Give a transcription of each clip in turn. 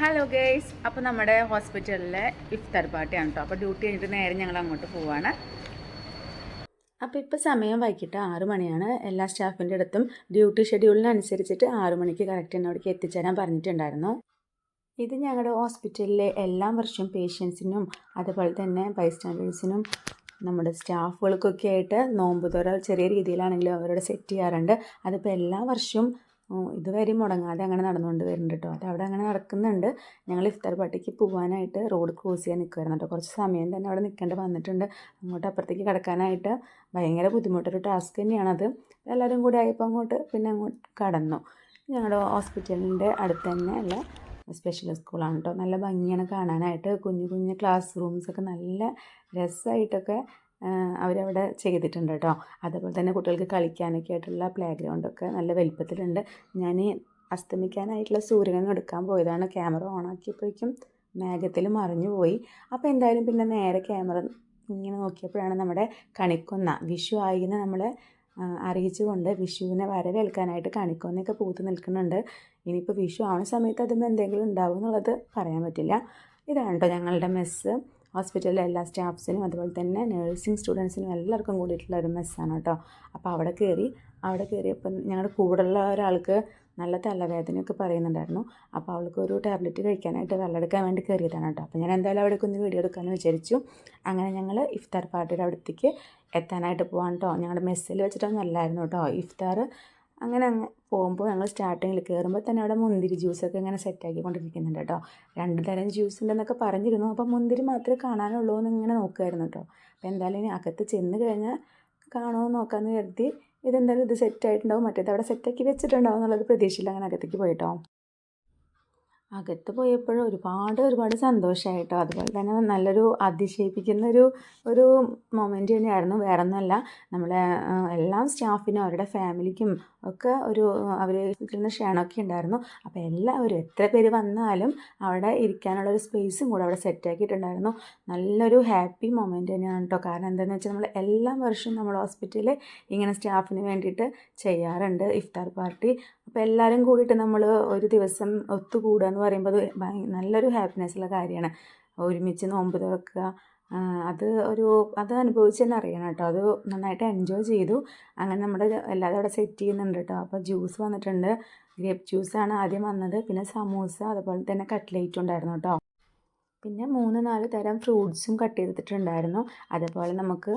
Hello guys, അപ്പോൾ നമ്മുടെ ഹോസ്പിറ്റലിലെ ഇഫ്താർ പാർട്ടിയാണ് കേട്ടോ. അപ്പോൾ ഡ്യൂട്ടി കഴിഞ്ഞിട്ട് നേരെ ഞങ്ങൾ അങ്ങോട്ട് പോവാണ്. അപ്പോൾ ഇപ്പോൾ സമയം വൈകിട്ട് 6 മണിയാണ്. എല്ലാ സ്റ്റാഫിൻ്റെ അടുത്തും ഡ്യൂട്ടി ഷെഡ്യൂളിനനുസരിച്ചിട്ട് 6 മണിക്ക് കറക്റ്റ് തന്നെ അവിടേക്ക് എത്തിച്ചേരാൻ പറഞ്ഞിട്ടുണ്ടായിരുന്നു. ഇത് ഞങ്ങളുടെ ഹോസ്പിറ്റലിലെ എല്ലാ വർഷവും പേഷ്യൻസിനും അതുപോലെ തന്നെ ബൈസ്റ്റാൻഡേഴ്സിനും നമ്മുടെ സ്റ്റാഫുകൾക്കൊക്കെ ആയിട്ട് നോമ്പ് തുറ ചെറിയ രീതിയിലാണെങ്കിലും അവരോട് സെറ്റ് ചെയ്യാറുണ്ട്. അതിപ്പോൾ എല്ലാ വർഷവും ഇതുവരെ മുടങ്ങാതെ അങ്ങനെ നടന്നുകൊണ്ട് വരുന്നുണ്ട് കേട്ടോ. അത് അവിടെ അങ്ങനെ നടക്കുന്നുണ്ട്. ഞങ്ങൾ ഇഫ്താർ പാർട്ടിക്ക് പോകാനായിട്ട് റോഡ് ക്രോസ് ചെയ്യാൻ നിൽക്കുമായിരുന്നു കേട്ടോ. കുറച്ച് സമയം തന്നെ അവിടെ നിൽക്കേണ്ടി വന്നിട്ടുണ്ട്. അങ്ങോട്ട് അപ്പുറത്തേക്ക് കിടക്കാനായിട്ട് ഭയങ്കര ബുദ്ധിമുട്ടൊരു ടാസ്ക് തന്നെയാണത്. എല്ലാവരും കൂടി ആയപ്പോൾ അങ്ങോട്ട് കടന്നു. ഞങ്ങളുടെ ഹോസ്പിറ്റലിൻ്റെ അടുത്ത് തന്നെ ഉള്ള സ്പെഷ്യൽ സ്കൂളാണ് കേട്ടോ. നല്ല ഭംഗിയാണ് കാണാനായിട്ട്. കുഞ്ഞു കുഞ്ഞു ക്ലാസ് റൂംസൊക്കെ നല്ല രസമായിട്ടൊക്കെ അവരവിടെ ചെയ്തിട്ടുണ്ട് കേട്ടോ. അതേപോലെ തന്നെ കുട്ടികൾക്ക് കളിക്കാനൊക്കെ ആയിട്ടുള്ള പ്ലേ ഗ്രൗണ്ടൊക്കെ നല്ല വലിപ്പത്തിലുണ്ട്. ഞാൻ അസ്തമിക്കാനായിട്ടുള്ള സൂര്യനെ എടുക്കാൻ പോയതാണ്. ക്യാമറ ഓണാക്കിയപ്പോഴേക്കും മേഘത്തിൽ മറിഞ്ഞു പോയി. അപ്പോൾ എന്തായാലും പിന്നെ നേരെ ക്യാമറ ഇങ്ങനെ നോക്കിയപ്പോഴാണ് നമ്മുടെ കണിക്കൊന്ന വിഷു ആയിന്ന് നമ്മളെ അറിയിച്ചുകൊണ്ട് വിഷുവിനെ വരവേൽക്കാനായിട്ട് കണിക്കൊന്നയൊക്കെ പൂത്ത് നിൽക്കുന്നുണ്ട്. ഇനിയിപ്പോൾ വിഷു ആവുന്ന സമയത്ത് അതുമ്പോൾ എന്തെങ്കിലും ഉണ്ടാവും എന്നുള്ളത് പറയാൻ പറ്റില്ല. ഇതാണ് കേട്ടോ ഞങ്ങളുടെ മെസ്സ്. ഹോസ്പിറ്റലിലെ എല്ലാ സ്റ്റാഫ്സിനും അതുപോലെ തന്നെ നഴ്സിംഗ് സ്റ്റുഡൻസിനും എല്ലാവർക്കും കൂടിയിട്ടുള്ള ഒരു മെസ്സാണ് കേട്ടോ. അപ്പോൾ അവിടെ കയറിയപ്പോൾ ഞങ്ങളുടെ കൂടെയുള്ള ഒരാൾക്ക് നല്ല തലവേദനയൊക്കെ പറയുന്നുണ്ടായിരുന്നു. അപ്പോൾ അവൾക്കൊരു ടാബ്ലറ്റ് കഴിക്കാനായിട്ട് വെള്ളം എടുക്കാൻ വേണ്ടി കയറിയതാണ് കേട്ടോ. അപ്പോൾ ഞാൻ എന്തായാലും അവിടേക്ക് ഒന്ന് വീഡിയോ എടുക്കാമെന്ന് വിചാരിച്ചു. അങ്ങനെ ഞങ്ങൾ ഇഫ്താർ പാർട്ടിയുടെ അവിടത്തേക്ക് എത്താനായിട്ട് പോകാൻ കേട്ടോ. ഞങ്ങളുടെ മെസ്സിൽ വെച്ചിട്ടൊന്നും അല്ലായിരുന്നു കേട്ടോ ഇഫ്താർ. അങ്ങനെ പോകുമ്പോൾ ഞങ്ങൾ സ്റ്റാർട്ടിങ്ങിൽ കയറുമ്പോൾ തന്നെ അവിടെ മുന്തിരി ജ്യൂസൊക്കെ ഇങ്ങനെ സെറ്റാക്കിക്കൊണ്ടിരിക്കുന്നുണ്ട് കേട്ടോ. 2 തരം ജ്യൂസ് ഉണ്ടെന്നൊക്കെ പറഞ്ഞിരുന്നു. അപ്പോൾ മുന്തിരി മാത്രമേ കാണാനുള്ളൂ എന്ന് ഇങ്ങനെ നോക്കുമായിരുന്നു കേട്ടോ. അപ്പോൾ എന്തായാലും ഇനി അകത്ത് ചെന്ന് കഴിഞ്ഞാൽ കാണുമോ നോക്കാമെന്ന് കരുതി ഇതെന്തായാലും ഇത് സെറ്റായിട്ടുണ്ടാവും, മറ്റേത് അവിടെ സെറ്റാക്കി വെച്ചിട്ടുണ്ടാവും എന്നുള്ളത് പ്രതീക്ഷയിൽ അങ്ങനെ അകത്തേക്ക് പോയിട്ടോ. അകത്ത് പോയപ്പോഴും ഒരുപാട് സന്തോഷമായിട്ടോ. അതുപോലെ തന്നെ നല്ലൊരു അതിശയിപ്പിക്കുന്ന ഒരു മൊമെൻ്റ് തന്നെയായിരുന്നു. വേറെ ഒന്നുമല്ല, നമ്മളെ എല്ലാ സ്റ്റാഫിനും അവരുടെ ഫാമിലിക്കും ഒക്കെ അവർ കിട്ടുന്ന ക്ഷണമൊക്കെ ഉണ്ടായിരുന്നു. അപ്പോൾ എല്ലാവരും എത്ര പേര് വന്നാലും അവിടെ ഇരിക്കാനുള്ളൊരു സ്പേസും കൂടെ അവിടെ സെറ്റാക്കിയിട്ടുണ്ടായിരുന്നു. നല്ലൊരു ഹാപ്പി മൊമെൻ്റ് തന്നെയാണ് കേട്ടോ. കാരണം എന്താണെന്ന് വെച്ചാൽ നമ്മൾ എല്ലാ വർഷവും നമ്മൾ ഹോസ്പിറ്റലിൽ ഇങ്ങനെ സ്റ്റാഫിന് വേണ്ടിയിട്ട് ചെയ്യാറുണ്ട് ഇഫ്താർ പാർട്ടി. അപ്പോൾ എല്ലാവരും കൂടിയിട്ട് നമ്മൾ ഒരു ദിവസം ഒത്തുകൂടുക എന്ന് പറയുമ്പോൾ നല്ലൊരു ഹാപ്പിനെസ്സുള്ള കാര്യമാണ്. ഒരുമിച്ച് നോമ്പ് തുറക്കുക, അത് അനുഭവിച്ച് തന്നെ അറിയണം കേട്ടോ. അത് നന്നായിട്ട് എൻജോയ് ചെയ്തു. അങ്ങനെ നമ്മുടെ എല്ലാവരും അവിടെ സെറ്റ് ചെയ്യുന്നുണ്ട് കേട്ടോ. അപ്പോൾ ജ്യൂസ് വന്നിട്ടുണ്ട്. ഗ്രേപ്പ് ജ്യൂസാണ് ആദ്യം വന്നത്. പിന്നെ സമൂസ അതുപോലെ തന്നെ കട്ട്ലേറ്റും ഉണ്ടായിരുന്നു കേട്ടോ. പിന്നെ 3-4 തരം ഫ്രൂട്ട്സും കട്ട് ചെയ്തിട്ടുണ്ടായിരുന്നു. അതേപോലെ നമുക്ക്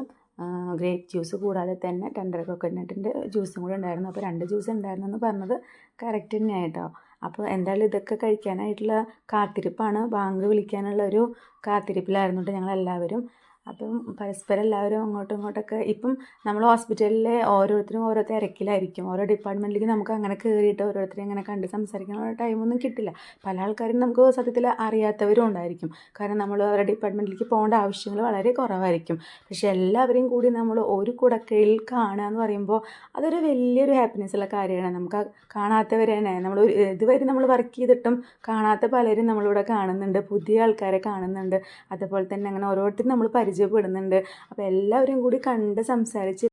ഗ്രേപ്പ് ജ്യൂസ് കൂടാതെ തന്നെ ടെൻഡർ കോക്കനട്ടിൻ്റെ ജ്യൂസും കൂടെ ഉണ്ടായിരുന്നു. അപ്പോൾ 2 ജ്യൂസ് ഉണ്ടായിരുന്നു എന്ന് പറഞ്ഞത് കറക്റ്റ് തന്നെയായിട്ടോ. അപ്പോൾ എന്തായാലും ഇതൊക്കെ കഴിക്കാനായിട്ടുള്ള കാത്തിരിപ്പാണ്. ബാങ്ക് വിളിക്കാനുള്ള ഒരു കാത്തിരിപ്പിലായിരുന്നു കേട്ടോ ഞങ്ങളെല്ലാവരും. അപ്പം പരസ്പരം എല്ലാവരും അങ്ങോട്ടും ഇങ്ങോട്ടൊക്കെ ഇപ്പം നമ്മൾ ഹോസ്പിറ്റലിലെ ഓരോരുത്തരും ഓരോ തിരക്കിലായിരിക്കും. ഓരോ ഡിപ്പാർട്ട്മെൻറ്റിലേക്ക് നമുക്ക് അങ്ങനെ കയറിയിട്ട് ഓരോരുത്തരും അങ്ങനെ കണ്ട് സംസാരിക്കാനുള്ള ടൈമൊന്നും കിട്ടില്ല. പല ആൾക്കാരും നമുക്ക് സത്യത്തിൽ അറിയാത്തവരും ഉണ്ടായിരിക്കും. കാരണം നമ്മൾ അവരുടെ ഡിപ്പാർട്ട്മെൻറ്റിലേക്ക് പോകേണ്ട ആവശ്യങ്ങൾ വളരെ കുറവായിരിക്കും. പക്ഷേ എല്ലാവരെയും കൂടി നമ്മൾ ഒരു കുടക്കയിൽ കാണുക എന്ന് പറയുമ്പോൾ അതൊരു വലിയൊരു ഹാപ്പിനെസ്സുള്ള കാര്യമാണ്. നമുക്ക് കാണാത്തവരെ തന്നെ ഇതുവരെ നമ്മൾ വർക്ക് ചെയ്തിട്ടും കാണാത്ത പലരും നമ്മളിവിടെ കാണുന്നുണ്ട്. പുതിയ ആൾക്കാരെ കാണുന്നുണ്ട്. അതുപോലെ തന്നെ അങ്ങനെ ഓരോരുത്തരും നമ്മൾ പരിചയപ്പെടുന്നുണ്ട്. അപ്പോൾ എല്ലാവരും കൂടി കണ്ട് സംസാരിച്ച്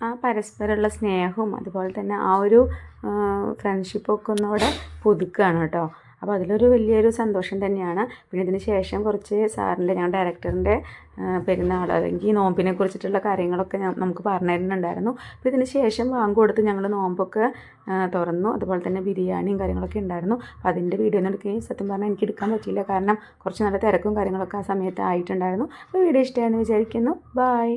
ആ പരസ്പരമുള്ള സ്നേഹവും അതുപോലെ തന്നെ ആ ഒരു ഫ്രണ്ട്ഷിപ്പൊക്കെ ഒന്നുകൂടെ പുതുക്കുകയാണ് കേട്ടോ. അപ്പോൾ അതിലൊരു വലിയൊരു സന്തോഷം തന്നെയാണ്. പിന്നെ ഇതിന് ശേഷം കുറച്ച് ഞങ്ങളുടെ ഡയറക്ടറിൻ്റെ പെരുന്നാൾ അല്ലെങ്കിൽ നോമ്പിനെ കുറിച്ചിട്ടുള്ള കാര്യങ്ങളൊക്കെ നമുക്ക് പറഞ്ഞു തരുന്നുണ്ടായിരുന്നു. അപ്പോൾ ഇതിന് ശേഷം വാങ്ങ് കൊടുത്ത് ഞങ്ങൾ നോമ്പൊക്കെ തുറന്നു. അതുപോലെ തന്നെ ബിരിയാണിയും കാര്യങ്ങളൊക്കെ ഉണ്ടായിരുന്നു. അപ്പോൾ അതിൻ്റെ വീഡിയോ ഒന്നും എടുക്കുകയും സത്യം പറഞ്ഞാൽ എനിക്ക് എടുക്കാൻ പറ്റിയില്ല. കാരണം കുറച്ച് നല്ല തിരക്കും കാര്യങ്ങളൊക്കെ ആ സമയത്ത് ആയിട്ടുണ്ടായിരുന്നു. അപ്പോൾ വീഡിയോ ഇഷ്ടമായെന്ന് വിചാരിക്കുന്നു. ബൈ.